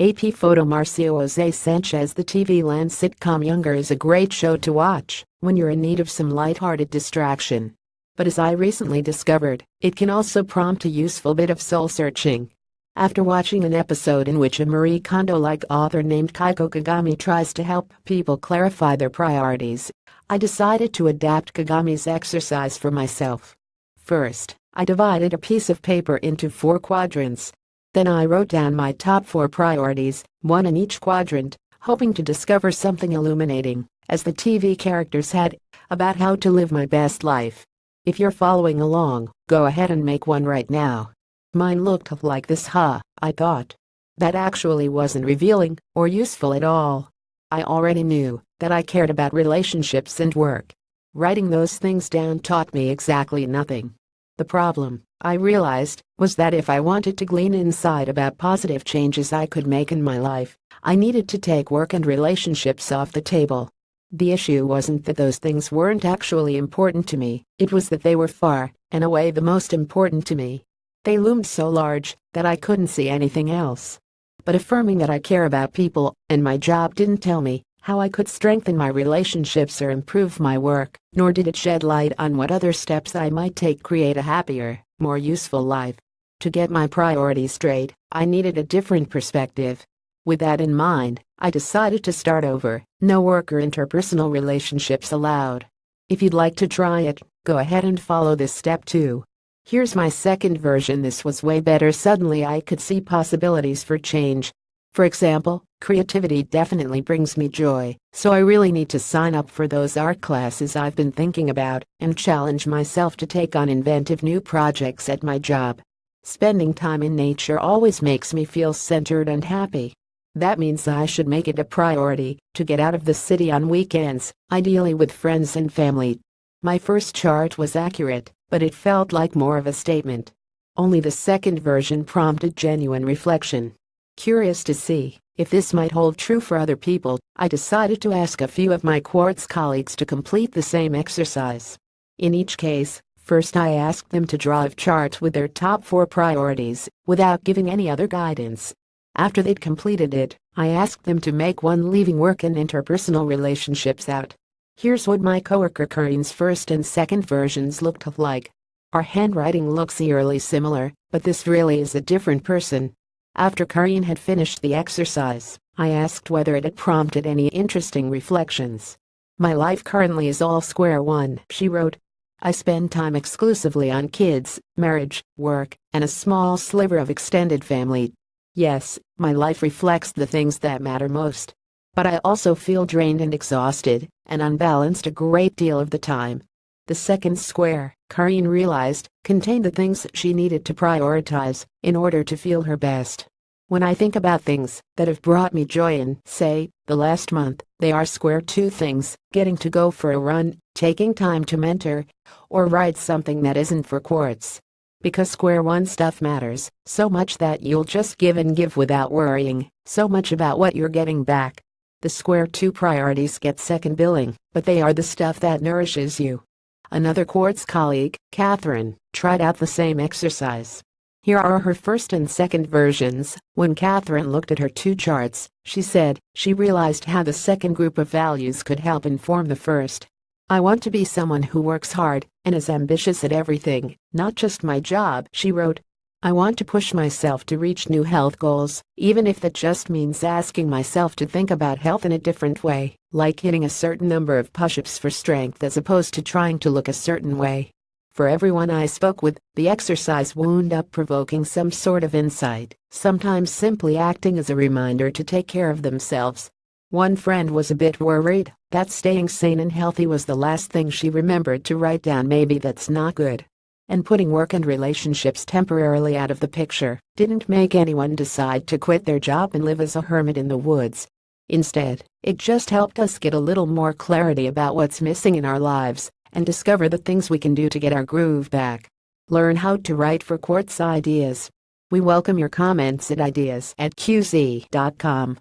AP PhotoMarcio Sanchez. The TV land sitcom Younger is a great show to watch when you're in need of some lighthearted distraction. But as I recently discovered, it can also prompt a useful bit of soul-searching. After watching an episode in which a Marie Kondo-like author named Keiko Kagami tries to help people clarify their priorities, I decided to adapt Kagami's exercise for myself. First, I divided a piece of paper into 4 quadrants. Then I wrote down my top 4 priorities, one in each quadrant, hoping to discover something illuminating, as the TV characters had, about how to live my best life. If you're following along, go ahead and make one right now. Mine looked like this, I thought. That actually wasn't revealing or useful at all. I already knew that I cared about relationships and work. Writing those things down taught me exactly nothing. The problem, I realized, was that if I wanted to glean insight about positive changes I could make in my life, I needed to take work and relationships off the table. The issue wasn't that those things weren't actually important to me, it was that they were far and away the most important to me. They loomed so large that I couldn't see anything else. But affirming that I care about people and my job didn't tell me how I could strengthen my relationships or improve my work, nor did it shed light on what other steps I might take to create a happier, more useful life. To get my priorities straight, I needed a different perspective. With that in mind, I decided to start over. No work or interpersonal relationships allowed. If you'd like to try it, go ahead and follow this step too. Here's my second version. This was way better. Suddenly I could see possibilities for change. For example, creativity definitely brings me joy, so I really need to sign up for those art classes I've been thinking about and challenge myself to take on inventive new projects at my job. Spending time in nature always makes me feel centered and happy. That means I should make it a priority to get out of the city on weekends, ideally with friends and family. My first chart was accurate, but it felt like more of a statement. Only the second version prompted genuine reflection. Curious to see if this might hold true for other people, I decided to ask a few of my quartz colleagues to complete the same exercise. In each case, first I asked them to draw a chart with their top 4 priorities, without giving any other guidance. After they'd completed it, I asked them to make one leaving work and interpersonal relationships out. Here's what my coworker Karin's first and second versions looked like. Our handwriting looks eerily similar, but this really is a different person. After Karin had finished the exercise, I asked whether it had prompted any interesting reflections. My life currently is all square one, she wrote. I spend time exclusively on kids, marriage, work, and a small sliver of extended family. Yes, my life reflects the things that matter most. But I also feel drained and exhausted, and unbalanced a great deal of the time. The second square, Karin realized, contained the things she needed to prioritize in order to feel her best. When I think about things that have brought me joy in, say, the last month, they are square 2 things: getting to go for a run, taking time to mentor, or write something that isn't for quartz. Because square 1 stuff matters so much that you'll just give and give without worrying so much about what you're getting back. The square 2 priorities get second billing, but they are the stuff that nourishes you. Another quartz colleague, Catherine, tried out the same exercise. Here are her first and second versions. When Catherine looked at her 2 charts, she said she realized how the second group of values could help inform the first. I want to be someone who works hard and is ambitious at everything, not just my job, she wrote. I want to push myself to reach new health goals, even if that just means asking myself to think about health in a different way, like hitting a certain number of push-ups for strength as opposed to trying to look a certain way. For everyone I spoke with, the exercise wound up provoking some sort of insight, sometimes simply acting as a reminder to take care of themselves. One friend was a bit worried that staying sane and healthy was the last thing she remembered to write down. Maybe that's not good. And putting work and relationships temporarily out of the picture didn't make anyone decide to quit their job and live as a hermit in the woods. Instead, it just helped us get a little more clarity about what's missing in our lives and discover the things we can do to get our groove back. Learn how to write for quartz ideas. We welcome your comments at ideas@qz.com.